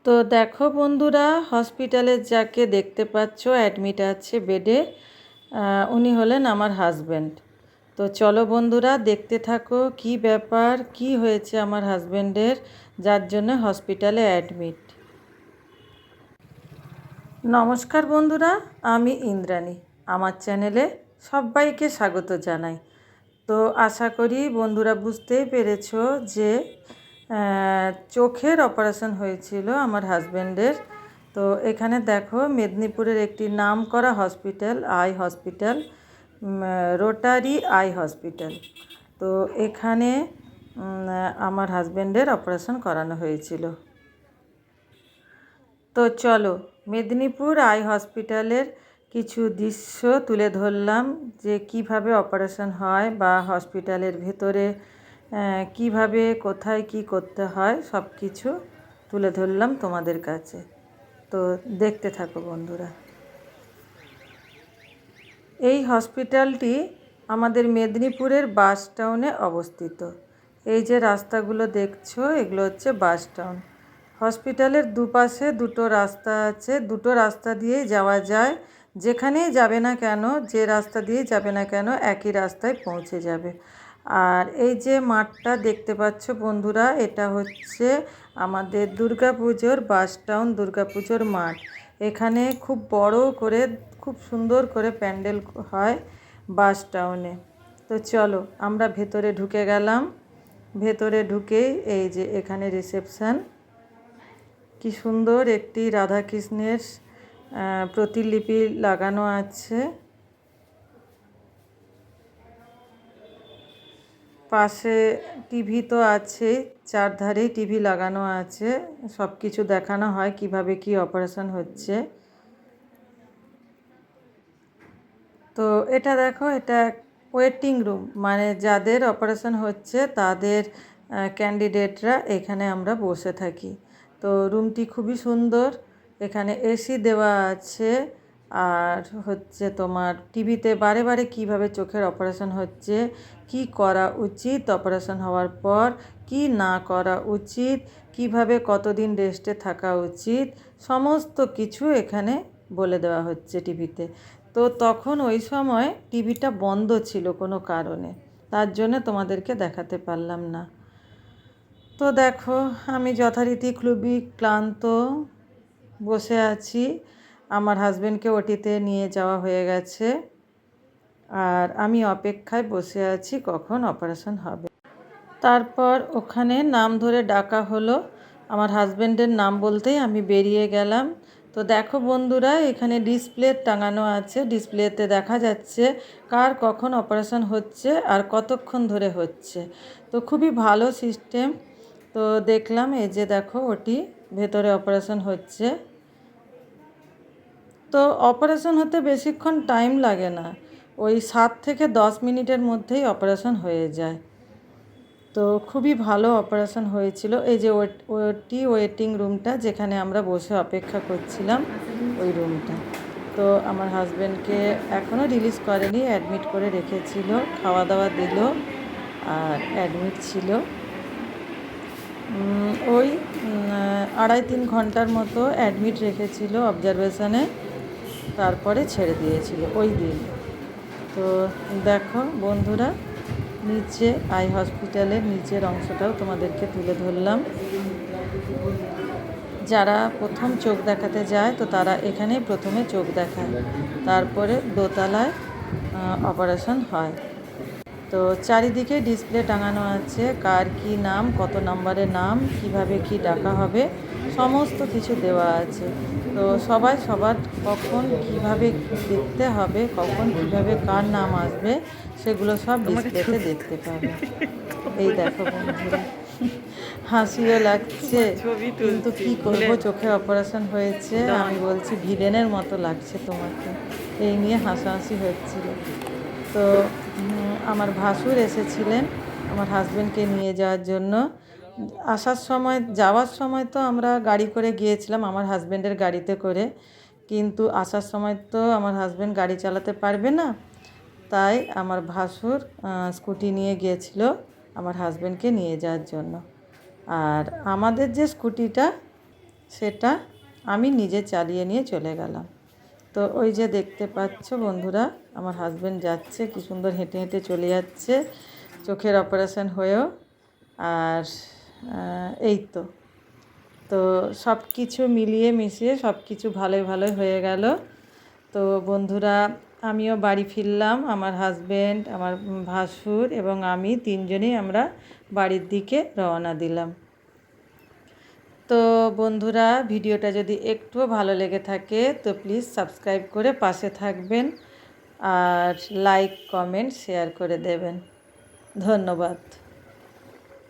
তো দেখো বন্ধুরা, হসপিটালে যাকে দেখতে পাচ্ছ অ্যাডমিট আছে বেডে, উনি হলেন আমার হাজব্যান্ড। তো চলো বন্ধুরা, দেখতে থাকো কি ব্যাপার, কি হয়েছে আমার হাজব্যান্ডের, যার জন্য হসপিটালে অ্যাডমিট। নমস্কার বন্ধুরা, আমি ইন্দ্রাণী। আমার চ্যানেলে সবাইকে স্বাগত জানাই। তো আশা করি বন্ধুরা বুঝতেই পেরেছো যে চোখের অপারেশন হয়েছিল আমার হাজব্যান্ডের। তো এখানে দেখো, মেদিনীপুরের একটি নামকরা hospital, eye hospital, rotary eye hospital. তো এখানে আমার হাজব্যান্ডের অপারেশন করানো হয়েছিল। তো চলো, মেদিনীপুর আই হসপিটালের কিছু দৃশ্য তুলে ধরলাম, যে কিভাবে অপারেশন হয় বা হসপিটালের ভেতরে কিভাবে কোথায় কি করতে হয় সব কিছু তুলে ধরলাম তোমাদের কাছে। তো দেখতে থাকো বন্ধুরা। এই হসপিটালটি আমাদের মেদিনীপুরের বাস টাউনে অবস্থিত। এই যে রাস্তাগুলো দেখছো, এগুলো হচ্ছে বাস টাউন। হসপিটালের দুপাশে দুটো রাস্তা আছে, দুটো রাস্তা দিয়েই যাওয়া যায়। যেখানেই যাবে না কেন, যে রাস্তা দিয়েই যাবে না কেন, একই রাস্তায় পৌঁছে যাবে। আর এই যে মাঠটা দেখতে পাচ্ছ বন্ধুরা, এটা হচ্ছে আমাদের দুর্গাপুজোর বাস টাউন দুর্গাপুজোর মাঠ। এখানে খুব বড় করে, খুব সুন্দর করে প্যান্ডেল হয় বাস টাউনে। তো চলো আমরা ভেতরে ঢুকে গেলাম। ভেতরে ঢুকেই এই যে এখানে রিসেপশান, কি সুন্দর একটি রাধাকৃষ্ণের প্রতিলিপি লাগানো আছে। পাশে টিভি তো আছে, চারধারেই টিভি লাগানো আছে, সব কিছু দেখানো হয় কিভাবে কি অপারেশন হচ্ছে। তো এটা দেখো, এটা ওয়েটিং রুম, মানে যাদের অপারেশন হচ্ছে তাদের ক্যান্ডিডেটরা এখানে আমরা বসে থাকি। তো রুমটি খুবই সুন্দর, এখানে এসি দেওয়া আছে। আর হচ্ছে তোমার টিভিতে বারে বারে কীভাবে চোখের অপারেশন হচ্ছে, কি করা উচিত অপারেশন হওয়ার পর, কি না করা উচিত, কিভাবে কতদিন রেস্টে থাকা উচিত, সমস্ত কিছু এখানে বলে দেওয়া হচ্ছে টিভিতে। তো তখন ওই সময় টিভিটা বন্ধ ছিল কোনো কারণে, তার জন্য তোমাদেরকে দেখাতে পারলাম না। তো দেখো, আমি যথারীতি খুবই ক্লান্ত, বসে আছি। আমার হাজব্যান্ডকে ওটিতে নিয়ে যাওয়া হয়ে গেছে, আর আমি অপেক্ষায় বসে আছি কখন অপারেশন হবে। তারপর ওখানে নাম ধরে ডাকা হলো, আমার হাজব্যান্ডের নাম বলতেই আমি বেরিয়ে গেলাম। তো দেখো বন্ধুরা, এখানে ডিসপ্লে টাঙানো আছে, ডিসপ্লেতে দেখা যাচ্ছে কার কখন অপারেশন হচ্ছে আর কতক্ষণ ধরে হচ্ছে। তো খুবই ভালো সিস্টেম। তো দেখলাম, এই যে দেখো ওটি ভেতরে অপারেশন হচ্ছে। তো অপারেশন হতে বেশিক্ষণ টাইম লাগে না, ওই 7 থেকে 10 মিনিটের মধ্যেই অপারেশন হয়ে যায়। তো খুবই ভালো অপারেশন হয়েছিল। এই যে ওয়েটিং রুমটা, যেখানে আমরা বসে অপেক্ষা করছিলাম, ওই রুমটা। তো আমার হাজব্যান্ডকে এখনও রিলিজ করেনি, অ্যাডমিট করে রেখেছিল, খাওয়া দাওয়া দিল আর অ্যাডমিট ছিল। ওই 2.5-3 ঘন্টার মতো অ্যাডমিট রেখেছিল অবজারভেশনে, তারপরে ছেড়ে দিয়েছিল ওই দিন। তো দেখো বন্ধুরা, নিচে আই হসপিটালের নিচের অংশটাও তোমাদেরকে তুলে ধরলাম। যারা প্রথম চোখ দেখাতে যায় তো তারা এখানে প্রথমে চোখ দেখায়, তারপরে দোতলায় অপারেশন হয়। তো চারিদিকে ডিসপ্লে টাঙানো আছে, কার কি নাম, কত নম্বরের নাম, কিভাবে কি ডাকা হবে, সমস্ত কিছু দেওয়া আছে। তো সবাই সবার কখন কিভাবে দেখতে হবে, কখন কিভাবে কার নাম আসবে, সেগুলো সব ডিসপ্লেতে দেখতে পাবে। এই দেখো বন্ধুরা, হাসিও লাগছে, কিন্তু কি করবো, চোখে অপারেশন হয়েছে, আমি বলছি ভিলেনের মতো লাগছে তোমাকে, এই নিয়ে হাসাহাসি হচ্ছিল। তো আমার ভাসুর এসেছিলেন আমার হাজব্যান্ডকে নিয়ে যাওয়ার জন্য। যাওয়ার সময় তো আমরা গাড়ি করে গিয়েছিলাম, আমার হাজব্যান্ডের গাড়িতে করে, কিন্তু আসার সময় তো আমার হাজব্যান্ড গাড়ি চালাতে পারবে না, তাই আমার ভাসুর স্কুটি নিয়ে গিয়েছিল আমার হাজব্যান্ডকে নিয়ে যাওয়ার জন্য। আর আমাদের যে স্কুটিটা, সেটা আমি নিজে চালিয়ে নিয়ে চলে গেলাম। তো ওই যে দেখতে পাচ্ছ বন্ধুরা, আমার হাজব্যান্ড যাচ্ছে, কি সুন্দর হেঁটে হেঁটে চলে যাচ্ছে চোখের অপারেশন হয়েও। আর এই তো তো সব কিছু মিলিয়ে মিশিয়ে সব কিছু ভালোই ভালোই হয়ে গেল। তো বন্ধুরা, আমিও বাড়ি ফিরলাম, আমার হাজব্যান্ড, আমার ভাসুর এবং আমি তিনজনেই আমরা বাড়ির দিকে রওনা দিলাম। তো বন্ধুরা, ভিডিওটা যদি একটুও ভালো লেগে থাকে তো প্লিজ সাবস্ক্রাইব করে পাশে থাকবেন আর লাইক কমেন্ট শেয়ার করে দেবেন। ধন্যবাদ।